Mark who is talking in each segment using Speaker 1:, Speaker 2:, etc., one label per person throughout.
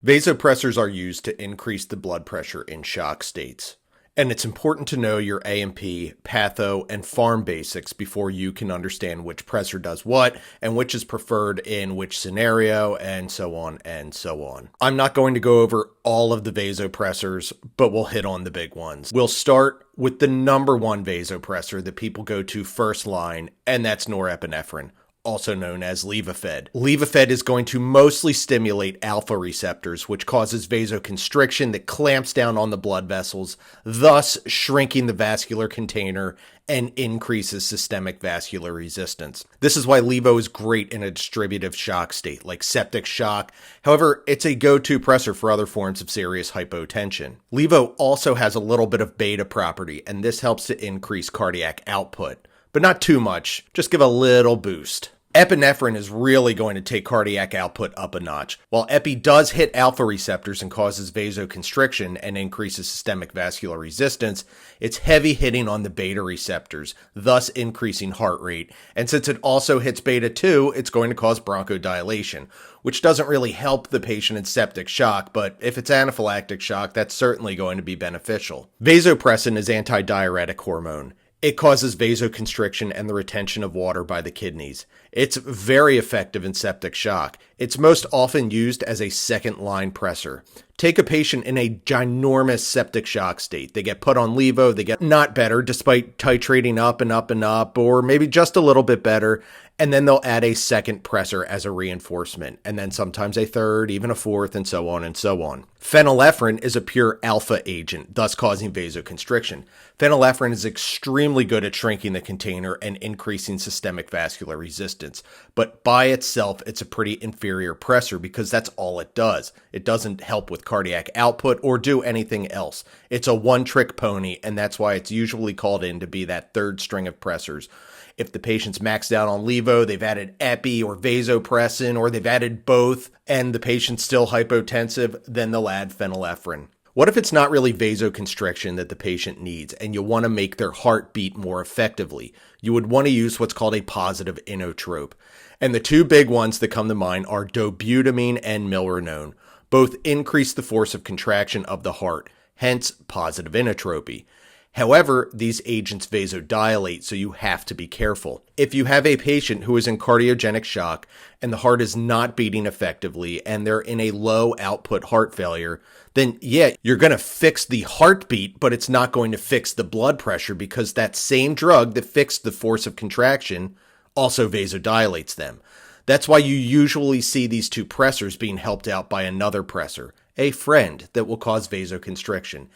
Speaker 1: Vasopressors are used to increase the blood pressure in shock states. And it's important to know your A&P, patho, and pharm basics before you can understand which pressor does what and which is preferred in which scenario, and so on and so on. I'm not going to go over all of the vasopressors, but we'll hit on the big ones. We'll start with the number one vasopressor that people go to first line, and that's norepinephrine, also known as Leved. Leved is going to mostly stimulate alpha receptors, which causes vasoconstriction that clamps down on the blood vessels, thus shrinking the vascular container and increases systemic vascular resistance. This is why Levo is great in a distributive shock state, like septic shock. However, it's a go-to pressor for other forms of serious hypotension. Levo also has a little bit of beta property, and this helps to increase cardiac output, but not too much. Just give a little boost. Epinephrine is really going to take cardiac output up a notch. While epi does hit alpha receptors and causes vasoconstriction and increases systemic vascular resistance, it's heavy hitting on the beta receptors, thus increasing heart rate. And since it also hits beta 2, it's going to cause bronchodilation, which doesn't really help the patient in septic shock, but if it's anaphylactic shock, that's certainly going to be beneficial. Vasopressin is antidiuretic hormone. It causes vasoconstriction and the retention of water by the kidneys. It's very effective in septic shock. It's most often used as a second-line pressor. Take a patient in a ginormous septic shock state. They get put on Levo, they get not better despite titrating up and up and up, or maybe just a little bit better, and then they'll add a second pressor as a reinforcement, and then sometimes a third, even a fourth, and so on and so on. Phenylephrine is a pure alpha agent, thus causing vasoconstriction. Phenylephrine is extremely good at shrinking the container and increasing systemic vascular resistance, but by itself, it's a pretty inferior pressor because that's all it does. It doesn't help with cardiac output or do anything else. It's a one-trick pony, and that's why it's usually called in to be that third string of pressors. If the patient's maxed out on Levo, they've added epi or vasopressin, or they've added both, and the patient's still hypotensive, then they'll add phenylephrine. What if it's not really vasoconstriction that the patient needs, and you want to make their heart beat more effectively? You would want to use what's called a positive inotrope. And the two big ones that come to mind are dopamine and milrinone. Both increase the force of contraction of the heart, hence positive inotropy. However, these agents vasodilate, so you have to be careful. If you have a patient who is in cardiogenic shock and the heart is not beating effectively and they're in a low output heart failure, then yeah, you're going to fix the heartbeat, but it's not going to fix the blood pressure because that same drug that fixed the force of contraction also vasodilates them. That's why you usually see these two pressors being helped out by another pressor, a friend that will cause vasoconstriction.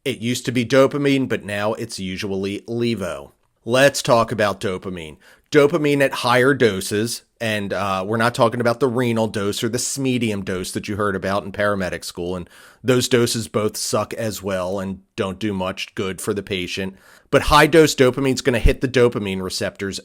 Speaker 1: It used to be dopamine, but now it's usually Levo. Let's talk about dopamine. Dopamine at higher doses, and we're not talking about the renal dose or the smedium dose that you heard about in paramedic school, and those doses both suck as well and don't do much good for the patient. But high-dose dopamine is going to hit the dopamine receptors,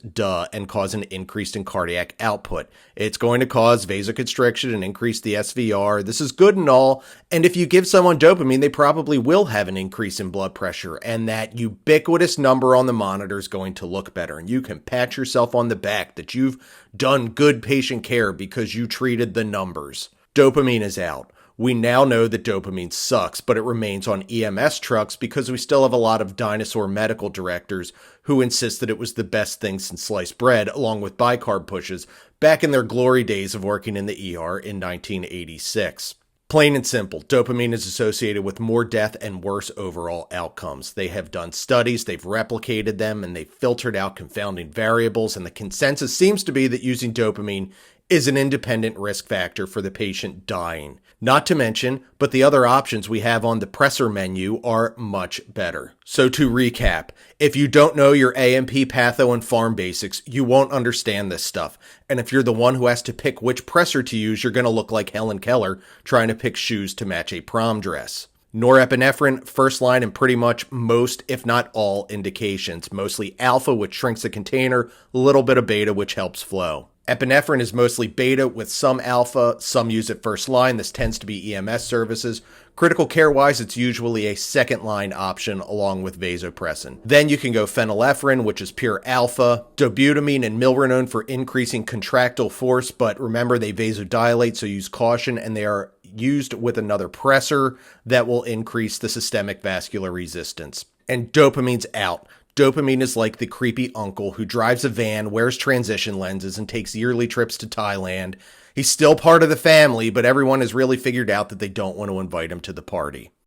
Speaker 1: and cause an increase in cardiac output. It's going to cause vasoconstriction and increase the SVR. This is good and all, and if you give someone dopamine, they probably will have an increase in blood pressure, and that ubiquitous number on the monitor is going to look better, and you can pat yourself on the back that you've done good patient care because you treated the numbers. Dopamine is out. We now know that dopamine sucks, but it remains on EMS trucks because we still have a lot of dinosaur medical directors who insist that it was the best thing since sliced bread, along with bicarb pushes, back in their glory days of working in the ER in 1986. Plain and simple, dopamine is associated with more death and worse overall outcomes. They have done studies, they've replicated them, and they've filtered out confounding variables, and the consensus seems to be that using dopamine is an independent risk factor for the patient dying. Not to mention, but the other options we have on the pressor menu are much better. So to recap, if you don't know your A&P, patho, and pharm basics, you won't understand this stuff. And if you're the one who has to pick which pressor to use, you're going to look like Helen Keller trying to pick shoes to match a prom dress. Norepinephrine, first line in pretty much most, if not all, indications. Mostly alpha, which shrinks the container, a little bit of beta, which helps flow. Epinephrine is mostly beta with some alpha. Some use it first line. This tends to be EMS services. Critical care-wise, it's usually a second-line option along with vasopressin. Then you can go phenylephrine, which is pure alpha, dopamine and milrinone for increasing contractile force, but remember they vasodilate, so use caution, and they are used with another pressor that will increase the systemic vascular resistance. And dopamine's out. Dopamine is like the creepy uncle who drives a van, wears transition lenses, and takes yearly trips to Thailand. He's still part of the family, but everyone has really figured out that they don't want to invite him to the party.